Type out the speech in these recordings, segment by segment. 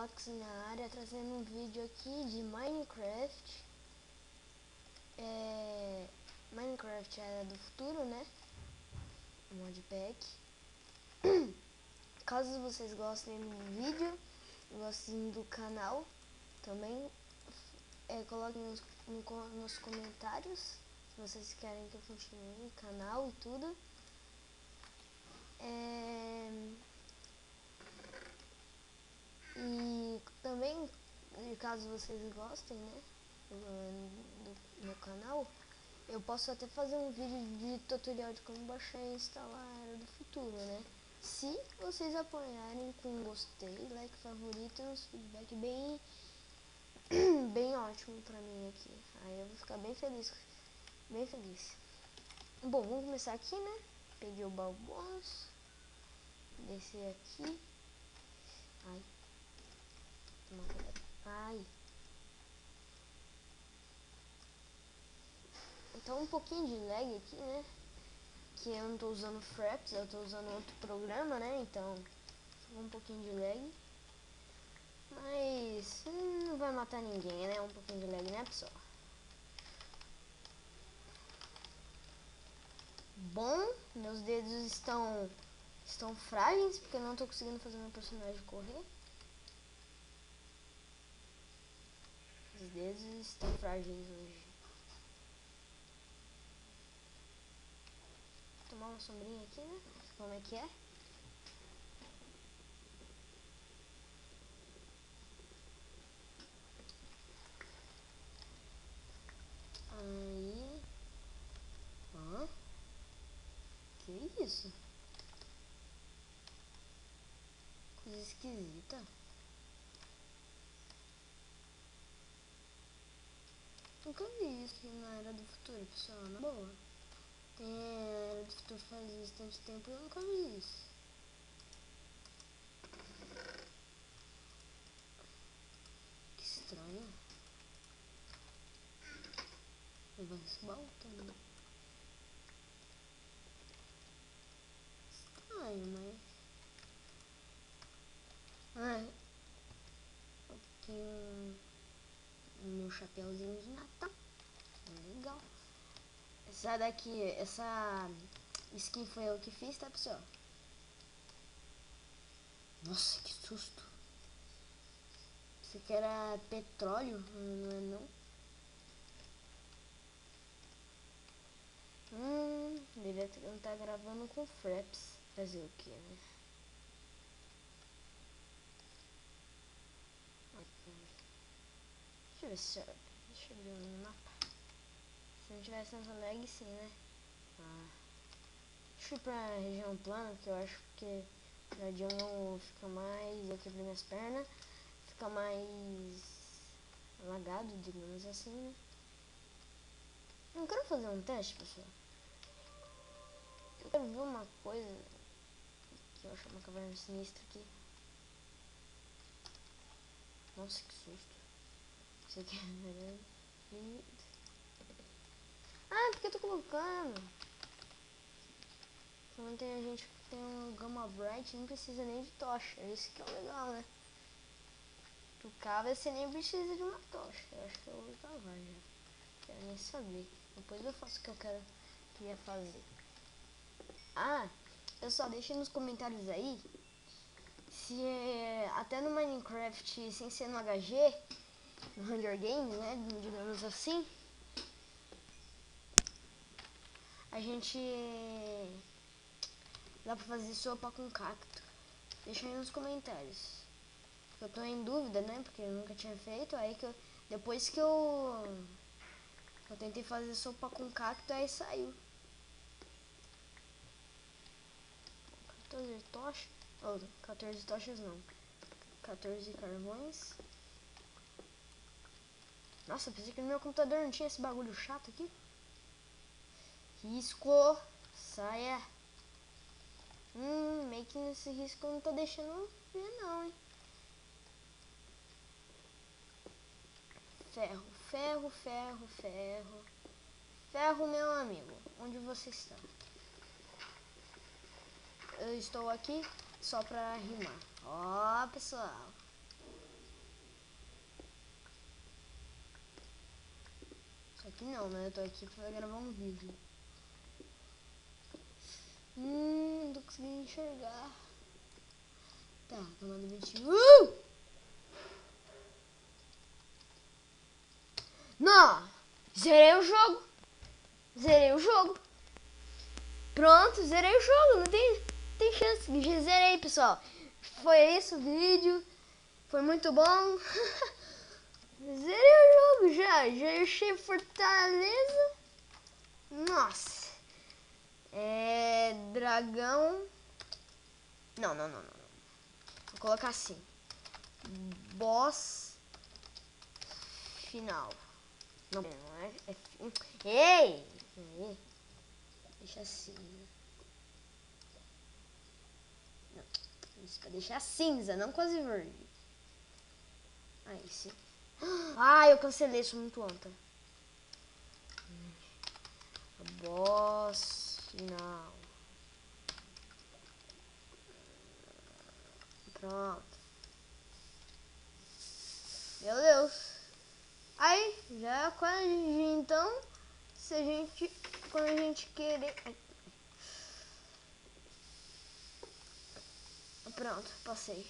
Max na área, trazendo um vídeo aqui de Minecraft. Minecraft era do futuro, né? Modpack. Caso vocês gostem do vídeo, gostem do canal, também coloquem nos comentários se vocês querem que eu continue o canal e tudo. E também, caso vocês gostem, né, do meu canal, eu posso até fazer um vídeo de tutorial de como baixar e instalar a Era do Futuro, né? Se vocês apoiarem com gostei, like, favorito e uns feedback bem ótimo pra mim aqui. Aí eu vou ficar bem feliz, bem feliz. Bom, vamos começar aqui, né? Peguei o baú bônus, descer aqui. Ai. Ai. Então um pouquinho de lag aqui, né? Que eu não tô usando Fraps, eu tô usando outro programa, né? Então ficou um pouquinho de lag. Mas não vai matar ninguém, né? Um pouquinho de lag, né, pessoal? Bom, meus dedos estão frágeis porque eu não tô conseguindo fazer meu personagem correr. Os dedos estão frágeis hoje. Vou tomar uma sombrinha aqui, né? Como é que é? Aí. Hã? Que isso? Coisa esquisita. Nunca vi isso na Era do Futuro, pessoal, na boa. Tem a Era do Futuro faz bastante tempo e eu nunca vi isso. Que estranho. Levar esse baú também. Estranho, mas... Ah, aqui o meu chapéuzinho de Natal. Legal. Essa daqui, essa skin foi eu que fiz, tá, pessoal? Nossa, que susto. Isso aqui era petróleo, não é não? Devia não estar gravando com Fraps. Fazer o que, né? Deixa eu ver se... Deixa eu ver no mapa. Se não tivesse tanta lag, sim, né? Deixa eu ir pra região plana, porque eu acho que a região fica mais... Eu quebrei minhas pernas. Fica mais alagado, digamos assim, né? Eu quero fazer um teste, pessoal. Eu quero ver uma coisa que eu acho uma caverna sinistra aqui. Nossa, que susto. Isso aqui é... Ah, porque eu tô colocando? Quando tem a gente que tem um Gamma Bright, não precisa nem de tocha. Isso que é o legal, né? Tu cava, você nem precisa de uma tocha. Eu acho que eu vou cavar já. Quero nem saber. Depois eu faço o que eu queria fazer. Ah, pessoal, deixem nos comentários aí se até no Minecraft, sem ser no HG, no Hunger Games, né, digamos assim, a gente dá pra fazer sopa com cacto. Deixa aí nos comentários. Eu tô em dúvida, né, porque eu nunca tinha feito, aí que depois que eu tentei fazer sopa com cacto, aí saiu. 14 tochas, 14 tochas não, 14 carvões. Nossa, pensei que no meu computador não tinha esse bagulho chato aqui. Risco, saia. Meio que nesse risco não tá deixando ver não, hein. Ferro, ferro, ferro, ferro. Ferro, meu amigo, onde você está? Eu estou aqui só pra rimar. Ó, pessoal. aqui não, né? Eu tô aqui pra gravar um vídeo. Não tô conseguindo enxergar. Tá, camada 21. Não! Zerei o jogo. Zerei o jogo. Pronto, zerei o jogo. Não tem chance. Zerei, pessoal. Foi isso o vídeo. Foi muito bom. Zerei o jogo já. Já achei Fortaleza. Nossa. Dragão. Não. Vou colocar assim. Boss final. Não é. Ei! Deixa assim. Não. Isso pra deixar cinza, não quase verde. Aí sim. Ah, eu cancelei isso muito ontem. Boss final. Pronto. Meu Deus. Aí, já quase então, quando a gente querer... Pronto, passei.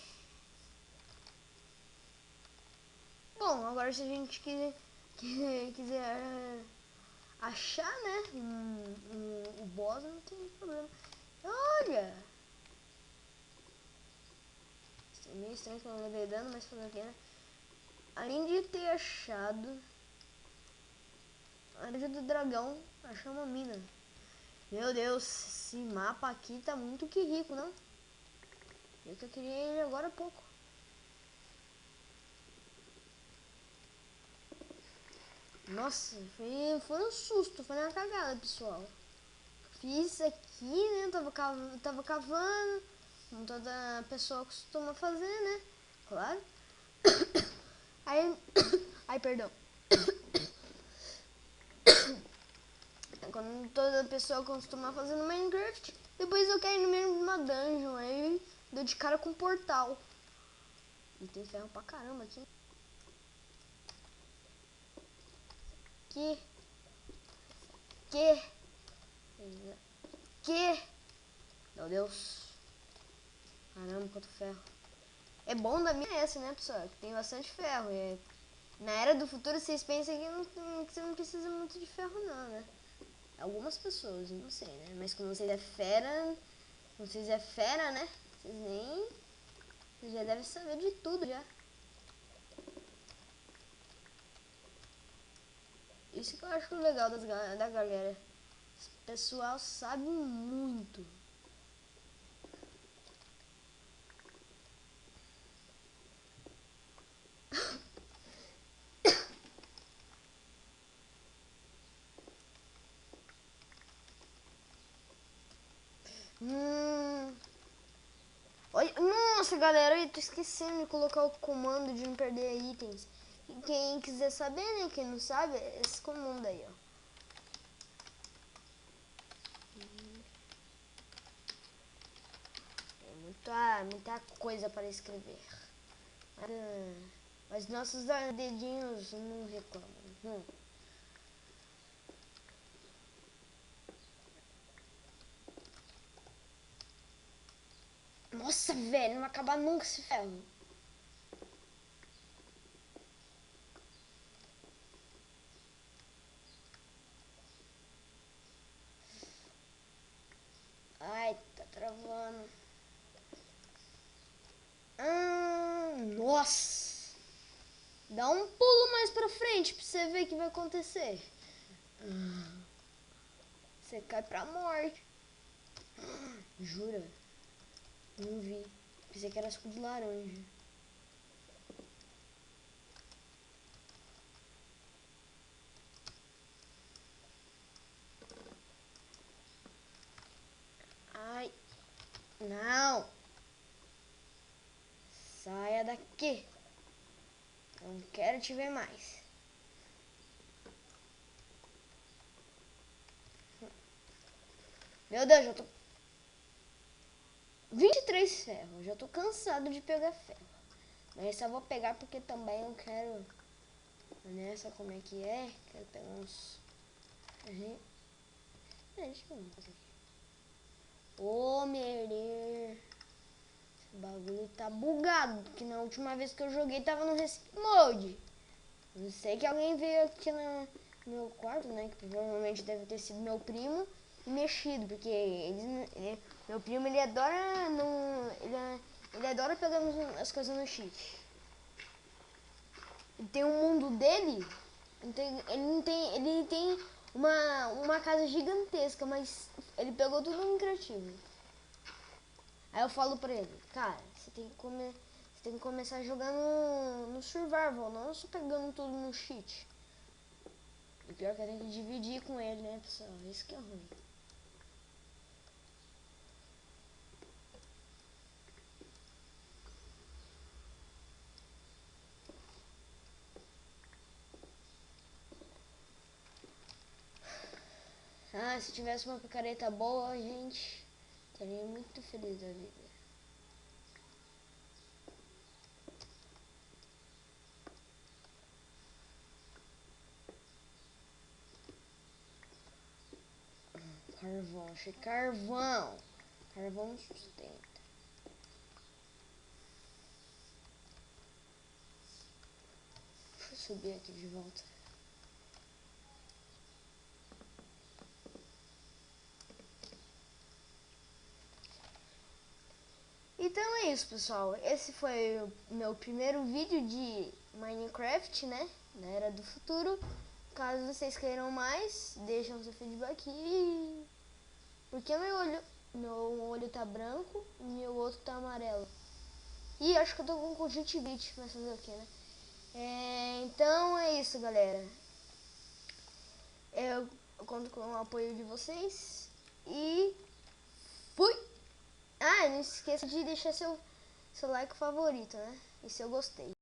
Bom, agora se a gente quiser achar, né, o boss, não tem problema. Olha! Isso é meio estranho que eu não levei dano, mas fazer o que, né? Além de ter achado a ilha do dragão, achar uma mina. Meu Deus, esse mapa aqui tá muito que rico, não? Eu que eu queria ele agora há pouco. Nossa, foi um susto, foi uma cagada, pessoal. Fiz aqui, né? Tava cavando, como toda pessoa costuma fazer, né? Claro. Ai, perdão. Quando toda pessoa costuma fazer no Minecraft, depois eu caí no meio de uma dungeon, aí deu de cara com um portal. E tem ferro pra caramba aqui. Que? Meu Deus. Caramba, quanto ferro. É bom da minha essa, né, pessoal? Que tem bastante ferro. Na era do futuro, vocês pensam que você não precisa muito de ferro, não, né? Algumas pessoas, não sei, né? Mas quando vocês é fera, né? Vocês já devem saber de tudo, já. Isso que eu acho legal da galera. O pessoal sabe muito. Olha, nossa, galera, eu tô esquecendo de colocar o comando de não perder itens. E quem quiser saber, né? Quem não sabe, é esse comando aí, ó. Muita coisa para escrever. Mas nossos dedinhos não reclamam. Nossa, velho, não vai acabar nunca esse ferro. Ai, tá travando. Nossa. Dá um pulo mais pra frente pra você ver o que vai acontecer. Você cai pra morte. Jura? Não vi. Pensei que era suco de laranja. Ai. Não. Saia daqui. Não quero te ver mais. Meu Deus, já tô... 23 ferros. Já tô cansado de pegar ferro. Mas só vou pegar porque também eu quero Nessa, como é que é? Quero pegar uns... deixa eu ver uma coisa aqui. Ô, merda. Esse bagulho tá bugado, porque na última vez que eu joguei tava no Recipe Mode. Não sei que alguém veio aqui no meu quarto, né? Que provavelmente deve ter sido meu primo e mexido, porque meu primo ele adora ele adora pegar as coisas no cheat. Ele tem um mundo dele, ele tem uma casa gigantesca, mas ele pegou tudo no criativo. Aí eu falo pra ele, cara, você tem que começar a jogar no survival, não só pegando tudo no cheat. E pior que eu tenho que dividir com ele, né, pessoal? Isso que é ruim. Ah, se tivesse uma picareta boa, gente, estaria muito feliz da vida. Carvão, achei carvão. Carvão sustenta. Deixa eu subir aqui de volta. Então é isso, pessoal. Esse foi o meu primeiro vídeo de Minecraft, né? Na Era do Futuro. Caso vocês queiram mais, deixem seu feedback aqui. Porque meu olho tá branco e meu outro tá amarelo. E acho que eu tô com conjuntivite, mas fazer o que, né? Então é isso, galera. Eu conto com o apoio de vocês. E fui! Ah, não esqueça de deixar seu like favorito, né? E se eu gostei.